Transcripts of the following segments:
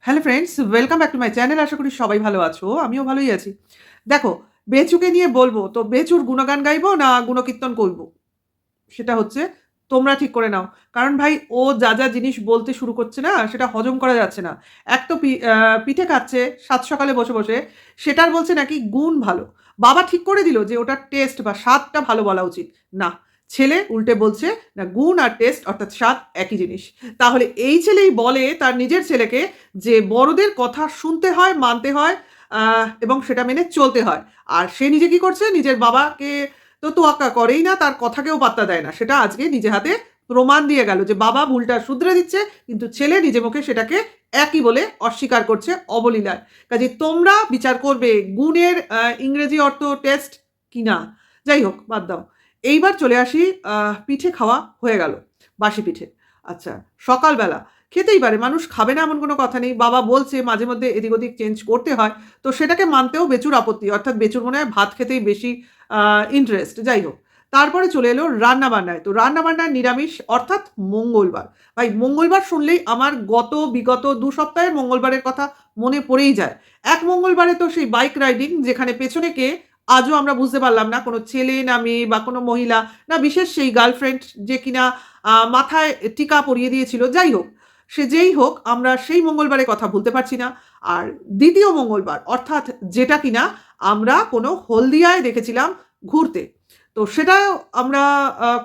Hello friends, welcome back to my channel. আশা করি সবাই ভালো আছো। আমিও ভালোই আছি। দেখো, বেচুকে নিয়ে বলবো তো বেচুর গুণগান গাইবো না গুণকীর্তন করবো? সেটা হচ্ছে তোমরা ঠিক করে নাও। কারণ ভাই ও যা জিনিস বলতে শুরু করছে না সেটা হজম করা যাচ্ছে না। এক তো পিঠে খাচ্ছে সাত সকালে বসে, সেটার বলছে নাকি গুণ ভালো। বাবা ঠিক করে দিল যে ওটার টেস্ট বা স্বাদটা ভালো বলা উচিত। না, ছেলে উল্টে বলছে না গুণ আর টেস্ট অর্থাৎ স্বাদ একই জিনিস। তাহলে এই ছেলেই বলে তার নিজের ছেলেকে যে বড়দের কথা শুনতে হয়, মানতে হয় এবং সেটা মেনে চলতে হয়। আর সে নিজে কি করছে? নিজের বাবাকে তো তোয়াক্কা করেই না, তার কথাকেও পাত্তা দেয় না। সেটা আজকে নিজে হাতে প্রমাণ দিয়ে গেল যে বাবা ভুলটা শুধরে দিচ্ছে, কিন্তু ছেলে নিজে মুখে সেটাকে একই বলে অস্বীকার করছে অবলীলায়। কাজেই তোমরা বিচার করবে গুণের ইংরেজি অর্থ টেস্ট কিনা। যাই হোক, বাদ দাও। এইবার চলে আসি, পিঠে খাওয়া হয়ে গেল, বাসি পিঠে। আচ্ছা, সকালবেলা খেতেই পারে, মানুষ খাবে না এমন কোনো কথা নেই। বাবা বলছে মাঝে মধ্যে এদিক ওদিক চেঞ্জ করতে হয়, তো সেটাকে মানতেও বেচুর আপত্তি। অর্থাৎ বেচুর মনে হয় ভাত খেতেই বেশি ইন্টারেস্ট। যাই হোক, তারপরে চলে এলো রান্নাবান্নায়। তো রান্নাবান্নায় নিরামিষ অর্থাৎ মঙ্গলবার। ভাই মঙ্গলবার শুনলেই আমার বিগত ২ সপ্তাহের মঙ্গলবারের কথা মনে পড়েই যায়। এক মঙ্গলবারে তো সেই বাইক রাইডিং, যেখানে পেছনে কে আজও আমরা বুঝতে পারলাম না, কোনো ছেলে না মেয়ে বা কোনো মহিলা, না বিশেষ সেই গার্লফ্রেন্ড যে কিনা মাথায় টিকা পরিয়ে দিয়েছিল। যাই হোক, সে যেই হোক, আমরা সেই মঙ্গলবারের কথা ভুলতে পারছি না। আর দ্বিতীয় মঙ্গলবার অর্থাৎ যেটা কিনা আমরা কোনো হলদিয়ায় দেখেছিলাম ঘুরতে। তো সেটাও আমরা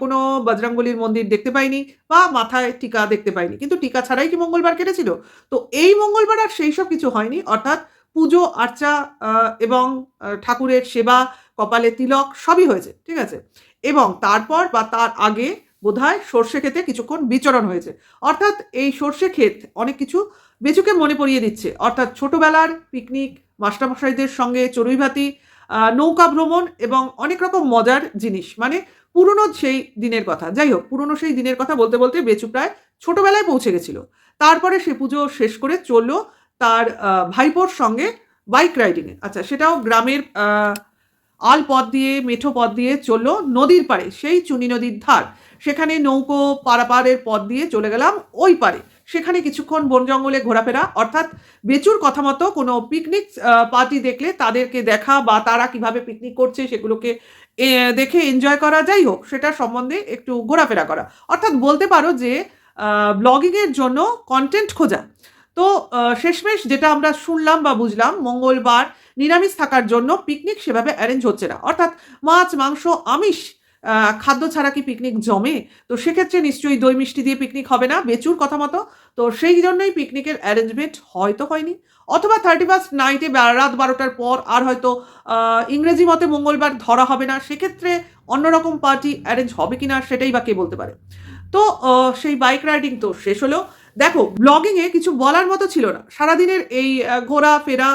কোনো বজরংবলীর মন্দির দেখতে পাইনি বা মাথায় টিকা দেখতে পাইনি। কিন্তু টিকা ছাড়াই কি মঙ্গলবার কেটেছিল? তো এই মঙ্গলবার আর সেইসব কিছু হয়নি। অর্থাৎ পুজো, আর্চা আ এবং ঠাকুরের সেবা, কপালে তিলক সবই হয়েছে। ঠিক আছে? এবং তারপর বা তার আগে বোধহয় সর্ষে ক্ষেতে কিছুক্ষণ বিচরণ হয়েছে। অর্থাৎ এই সর্ষে ক্ষেত অনেক কিছু বেচুকে মনে পড়িয়ে দিচ্ছে। অর্থাৎ ছোটবেলার পিকনিক, মাস্টারমশাইদের সঙ্গে চড়ুইভাতি, নৌকা ভ্রমণ এবং অনেক রকম মজার জিনিস। মানে পুরনো সেই দিনের কথা। যাই হোক, পুরনো সেই দিনের কথা বলতে বেচু প্রায় ছোটবেলায় পৌঁছে গেছিল। তারপরে সে পুজো শেষ করে চলল তার ভাইপোর সঙ্গে বাইক রাইডিং এ। আচ্ছা, সেটাও গ্রামের আল পথ দিয়ে, মেঠো পথ দিয়ে চলল নদীর পাড়ে, সেই চুনি নদীর ধার। সেখানে নৌকো পারাপারের পথ দিয়ে চলে গেলাম ওই পারে। সেখানে কিছুক্ষণ বন জঙ্গলে ঘোরাফেরা, অর্থাৎ বেচুর কথা মতো কোনো পিকনিক পার্টি দেখলে তাদেরকে দেখা বা তারা কিভাবে পিকনিক করছে সেগুলোকে দেখে এনজয় করা। যাই হোক, সেটার সম্বন্ধে একটু ঘোরাফেরা করা। অর্থাৎ বলতে পারো যে ব্লগিংয়ের জন্য কনটেন্ট খোঁজা। তো শেষমেশ যেটা আমরা শুনলাম বা বুঝলাম, মঙ্গলবার নিরামিষ থাকার জন্য পিকনিক সেভাবে অ্যারেঞ্জ হচ্ছে না। অর্থাৎ মাছ, মাংস, আমিষ খাদ্য ছাড়া কি পিকনিক জমে? তো সেক্ষেত্রে নিশ্চয়ই দই মিষ্টি দিয়ে পিকনিক হবে না বেচুর কথা মতো। তো সেই জন্যই পিকনিকের অ্যারেঞ্জমেন্ট হয়তো হয়নি। অথবা 31st নাইটে রাত ১২টার পর আর হয়তো ইংরেজি মতে মঙ্গলবার ধরা হবে না। সেক্ষেত্রে অন্যরকম পার্টি অ্যারেঞ্জ হবে কিনা সেটাই বা কে বলতে পারে। তো সেই বাইক রাইডিং তো শেষ হলো। দেখো, ব্লগিং এ কিছু বলার মতো ছিল না। সারাদিনের এই ঘোরাফেরা,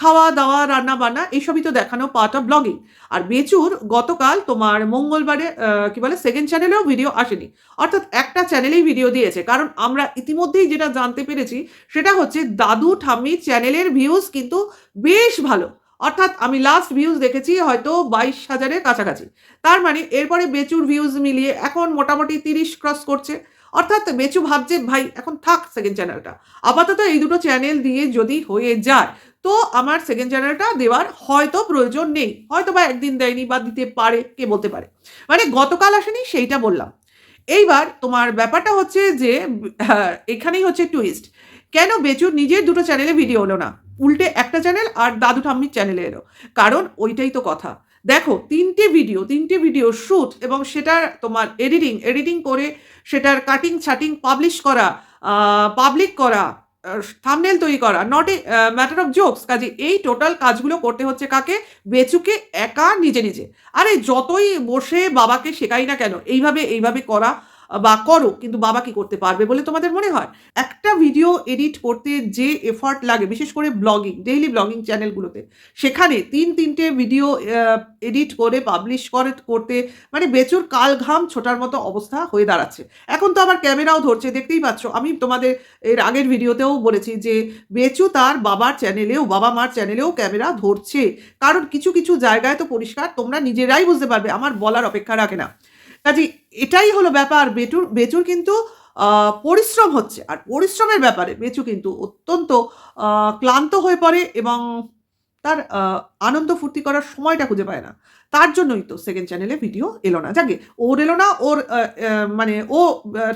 খাওয়া-দাওয়া, রান্না-বান্না এসবই তো দেখানো পার্ট অফ ব্লগিং। আর বেচুর গতকাল তোমার মঙ্গলবারে কি বলে 2nd চ্যানেলেও ভিডিও আসেনি। অর্থাৎ একটা চ্যানেলেই ভিডিও দিয়েছে। কারণ আমরা ইতিমধ্যেই যেটা জানতে পেরেছি সেটা হচ্ছে দাদু ঠাম্মি চ্যানেলের ভিউজ কিন্তু বেশ ভালো। অর্থাৎ আমি লাস্ট ভিউজ দেখেছি হয়তো 22,000 এর কাছাকাছি। তার মানে এরপরে বেচুর ভিউজ মিলিয়ে এখন মোটামুটি 30 ক্রস করছে। অর্থাৎ বেচু ভাবছে ভাই এখন থাক 2nd চ্যানেলটা। আপাতত এই দুটো চ্যানেল দিয়ে যদি হয়ে যায়, তো আমার 2nd চ্যানেলটা দেওয়ার হয়তো প্রয়োজন নেই। হয়তোবা একদিন দেয়নি বা দিতে পারে, কে বলতে পারে। মানে গতকাল আসেনি সেইটা বললাম। এইবার তোমার ব্যাপারটা হচ্ছে যে এখানেই হচ্ছে টুইস্ট। কেন বেচুর নিজের দুটো চ্যানেলে ভিডিও হলো না? উল্টে একটা চ্যানেল আর দাদু ঠাম্মির চ্যানেলে এলো। কারণ ওইটাই তো কথা। দেখো, ৩টে ভিডিও শুট এবং সেটার তোমার এডিটিং করে সেটার কাটিং-ছাটিং পাবলিশ করা, আ পাবলিক করা, থাম্বনেইল তৈরি করা, not a matter of jokes. কাজেই এই টোটাল কাজগুলো করতে হচ্ছে কাকে? বেচুকে একা নিজে। আরে যতই বসে বাবাকে শেখাই না কেন, এইভাবে করা বা করো, কিন্তু বাবা কি করতে পারবে বলে তোমাদের মনে হয়? একটা ভিডিও এডিট করতে যে এফর্ট লাগে, বিশেষ করে ডেইলি ব্লগিং চ্যানেলগুলোতে, সেখানে ৩টে ভিডিও এডিট করে পাবলিশ করতে মানে বেচুর কাল ঘাম ছোটার মতো অবস্থা হয়ে দাঁড়াচ্ছে। এখন তো আবার ক্যামেরাও ধরছে, দেখতেই পাচ্ছ। আমি তোমাদের এর আগের ভিডিওতেও বলেছি যে বেচু তার বাবা-মার চ্যানেলেও ক্যামেরা ধরছে। কারণ কিছু জায়গায় তো পরিষ্কার তোমরা নিজেরাই বুঝতে পারবে। আমার বলার অপেক্ষা রাখে না। কাজেই এটাই হলো ব্যাপার। বেচুর কিন্তু পরিশ্রম হচ্ছে। আর পরিশ্রমের ব্যাপারে বেচু কিন্তু অত্যন্ত ক্লান্ত হয়ে পড়ে এবং তার আনন্দ ফুর্তি করার সময়টা খুঁজে পায় না। তার জন্যই তো সেকেন্ড চ্যানেলে ভিডিও এলো না। যাকগে ওর এলো না, ওর মানে ও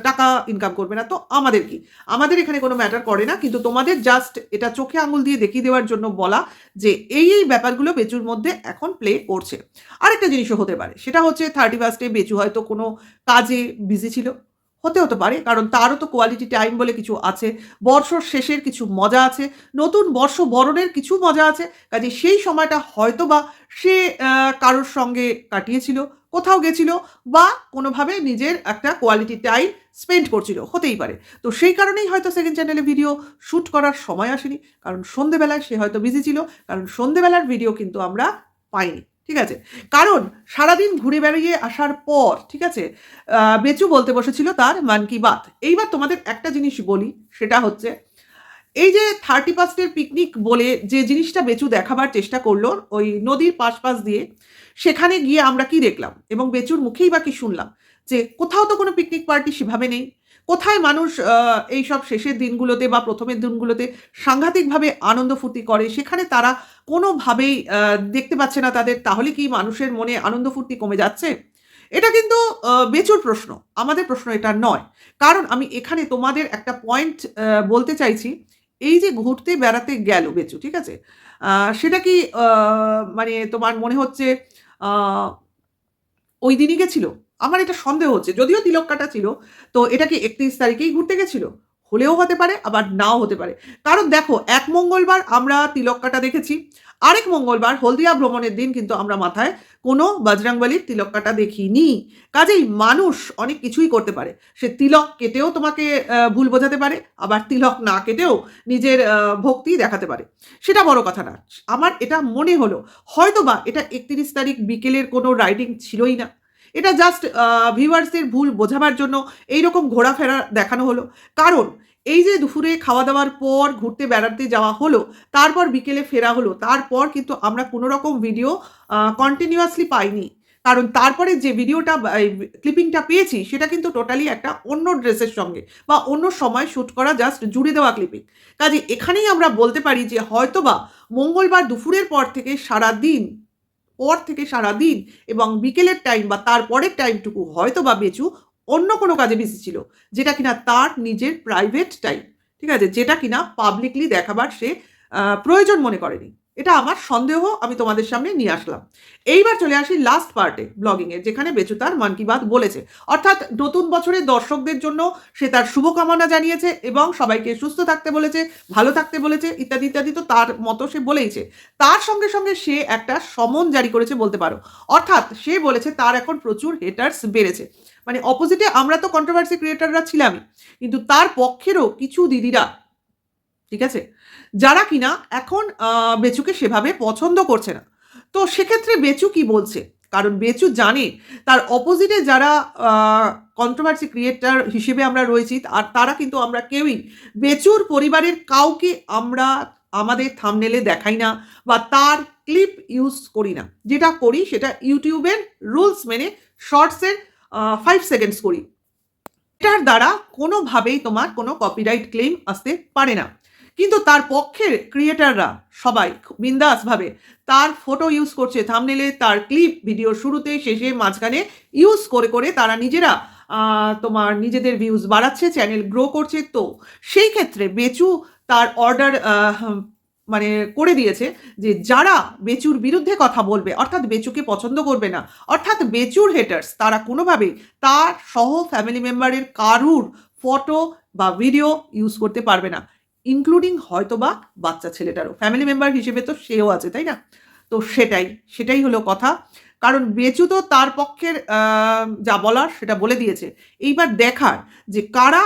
টাকা ইনকাম করবে না, তো আমাদের কি? আমাদের এখানে কোনো ম্যাটার করে না। কিন্তু তোমাদের জাস্ট এটা চোখে আঙুল দিয়ে দেখিয়ে দেওয়ার জন্য বলা যে এই ব্যাপারগুলো বেচুর মধ্যে এখন প্লে করছে। আরেকটা জিনিসও হতে পারে, সেটা হচ্ছে 31st এ বেচু হয়তো কোনো কাজে বিজি ছিল। হতে পারে, কারণ তারও তো কোয়ালিটি টাইম বলে কিছু আছে। বর্ষর শেষের কিছু মজা আছে, নতুন বর্ষ বরণের কিছু মজা আছে। কাজেই সেই সময়টা হয়তোবা সে কারোর সঙ্গে কাটিয়েছিল, কোথাও গেছিল বা কোনোভাবে নিজের একটা কোয়ালিটি টাইম স্পেন্ড করছিল, হতেই পারে। তো সেই কারণেই হয়তো সেকেন্ড চ্যানেলে ভিডিও শ্যুট করার সময় আসেনি, কারণ সন্ধেবেলায় সে হয়তো বিজি ছিল। কারণ সন্ধেবেলার ভিডিও কিন্তু আমরা পাইনি, ঠিক আছে? কারণ সারাদিন ঘুরে বেড়িয়ে আসার পর, ঠিক আছে, বেচু বলতে বসেছিল তার মান কি বাত। এইবার তোমাদের একটা জিনিস বলি, সেটা হচ্ছে এই যে 31st পিকনিক বলে যে জিনিসটা বেচু দেখাবার চেষ্টা করলো ওই নদীর পাশ দিয়ে, সেখানে গিয়ে আমরা কি দেখলাম এবং বেচুর মুখেই বা কি শুনলাম? যে কোথাও তো কোনো পিকনিক পার্টি সেভাবে নেই। কোথায় মানুষ এইসব শেষের দিনগুলোতে বা প্রথমের দিনগুলোতে সাংঘাতিকভাবে আনন্দ ফুর্তি করে, সেখানে তারা কোনোভাবেই দেখতে পাচ্ছে না তাদের। তাহলে কি মানুষের মনে আনন্দ ফুর্তি কমে যাচ্ছে? এটা কিন্তু বেচুর প্রশ্ন, আমাদের প্রশ্ন এটা নয়। কারণ আমি এখানে তোমাদের একটা পয়েন্ট বলতে চাইছি। এই যে ঘুরতে বেড়াতে গেল বেচু, ঠিক আছে? আ সেটা কি মানে তোমার মনে হচ্ছে আ ওইদিনই গেছিল? আমার এটা সন্দেহ হচ্ছে। যদিও তিলক কাটা ছিল, তো এটা কি ৩১ তারিখেই ঘুরতে গেছিল? হলেও হতে পারে, আবার নাও হতে পারে। কারণ দেখো, এক মঙ্গলবার আমরা তিলক কাটা দেখেছি। আরেক মঙ্গলবার হলদিয়া ভ্রমণের দিন কিন্তু আমরা মাথায় কোনো বজরংবলীর তিলক কাটা দেখিনি। কাজেই মানুষ অনেক কিছুই করতে পারে। সে তিলক কেটেও তোমাকে ভুল বোঝাতে পারে, আবার তিলক না কেটেও নিজের ভক্তি দেখাতে পারে। সেটা বড় কথা না। আমার এটা মনে হলো হয়তোবা এটা ৩১ তারিখ বিকেলের কোনো রাইডিং ছিলই না। এটা জাস্ট ভিউয়ার্সদের ভুল বোঝাবার জন্য এইরকম ঘোরাফেরা দেখানো হলো। কারণ এই যে দুপুরে খাওয়া-দাওয়ার পর ঘুরতে বেড়াতে যাওয়া হলো, তারপর বিকেলে ফেরা হলো, তারপর কিন্তু আমরা কোনো রকম ভিডিও কন্টিনিউয়াসলি পাইনি। কারণ তারপরে যে ভিডিওটা বা এই ক্লিপিংটা পেয়েছি, সেটা কিন্তু টোটালি একটা অন্য ড্রেসের সঙ্গে বা অন্য সময় শ্যুট করা জাস্ট জুড়ে দেওয়া ক্লিপিং। কাজেই এখানেই আমরা বলতে পারি যে হয়তোবা মঙ্গলবার দুপুরের পর থেকে সারাদিন এবং বিকেলের টাইম বা তারপরের টাইমটুকু হয়তোবা বেচু অন্য কোনো কাজে বিজি ছিল, যেটা কিনা তার নিজের প্রাইভেট টাইম, ঠিক আছে? যেটা কিনা পাবলিকলি দেখাবার সে প্রয়োজন মনে করেনি। এটা আমার সন্দেহ, আমি তোমাদের সামনে নিয়ে আসলাম। এইবার চলে আসি লাস্ট পার্টে ব্লগিংয়ের, যেখানে বেচু তার মন কি বাত বলেছে। অর্থাৎ নতুন বছরের দর্শকদের জন্য সে তার শুভকামনা জানিয়েছে এবং সবাইকে সুস্থ থাকতে বলেছে, ভালো থাকতে বলেছে, ইত্যাদি, ইত্যাদি। তো তার মতো সে বলেইছে। তার সঙ্গে সে একটা সমন জারি করেছে বলতে পারো। অর্থাৎ সে বলেছে তার এখন প্রচুর হেটার্স বেড়েছে। মানে অপোজিটে আমরা তো কন্ট্রোভার্সি ক্রিয়েটররা ছিলামই। কিন্তু তার পক্ষেরও কিছু দিদিরা, ঠিক আছে? যারা কিনা এখন বেচুকে সেভাবে পছন্দ করছে না। তো সেক্ষেত্রে বেচু কি বলছে? কারণ বেচু জানে তার অপোজিটে যারা আ কন্ট্রোভার্সি ক্রিয়েটর হিসেবে আমরা রয়েছি, আর তারা কিন্তু আমরা কেউই বেচুর পরিবারের কাউকে আমরা আমাদের থাম্বনেলে দেখাই না বা তার ক্লিপ ইউজ করি না। যেটা করি সেটা YouTube এর রুলস মেনে শর্টসের 5 সেকেন্ডস করি। এটার দ্বারা কোনোভাবেই তোমার কোনো কপিরাইট ক্লেম আসতে পারে না। কিন্তু তার পক্ষের ক্রিয়েটররা সবাই বিন্দাসভাবে তার ফটো ইউজ করছে থাম্বনেলে, তার ক্লিপ ভিডিওর শুরুতে, শেষে, মাঝখানে ইউজ করে তারা নিজেরা তোমার নিজেদের ভিউজ বাড়াচ্ছে, চ্যানেল গ্রো করছে। তো সেই ক্ষেত্রে বেচু তার অর্ডার মানে করে দিয়েছে যে যারা বেচুর বিরুদ্ধে কথা বলবে, অর্থাৎ বেচুকে পছন্দ করবে না, অর্থাৎ বেচুর হেটার্স, তারা কোনোভাবেই তার সহ ফ্যামিলি মেম্বারের কারুর ফটো বা ভিডিও ইউজ করতে পারবে না। ইনক্লুডিং হয়তোবা বাচ্চা ছেলেটারও। ফ্যামিলি মেম্বার হিসেবে তো সেও আছে, তাই না? তো সেটাই হলো কথা। কারণ বেচু তো তার পক্ষের যা বলার সেটা বলে দিয়েছে। এইবার দেখার যে কারা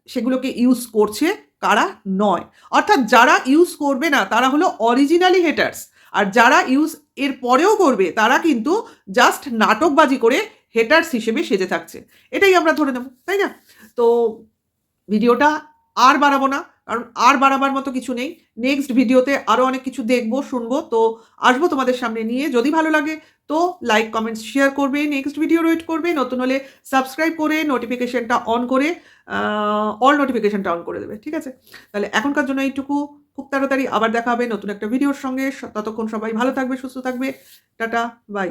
সেগুলোকে ইউজ করছে, কারা নয়। অর্থাৎ যারা ইউজ করবে না তারা হলো অরিজিনালি হেটার্স। আর যারা ইউজ এর পরেও করবে তারা কিন্তু জাস্ট নাটকবাজি করে হেটার্স হিসেবে সেজে থাকছে। এটাই আমরা ধরে নেব, তাই না? তো ভিডিওটা আর বাড়াবো না। কারণ আর বাড়াবার মতো কিছু নেই। নেক্সট ভিডিওতে আরও অনেক কিছু দেখবো, শুনবো। তো আসবো তোমাদের সামনে নিয়ে। যদি ভালো লাগে তো লাইক, কমেন্টস, শেয়ার করবে। নেক্সট ভিডিওর ওয়েট করবে। নতুন হলে সাবস্ক্রাইব করে নোটিফিকেশনটা অন করে অল নোটিফিকেশনটা অন করে দেবে। ঠিক আছে? তাহলে এখনকার জন্য এইটুকু। খুব তাড়াতাড়ি আবার দেখা হবে নতুন একটা ভিডিওর সঙ্গে। ততক্ষণ সবাই ভালো থাকবে, সুস্থ থাকবে। টাটা, বাই।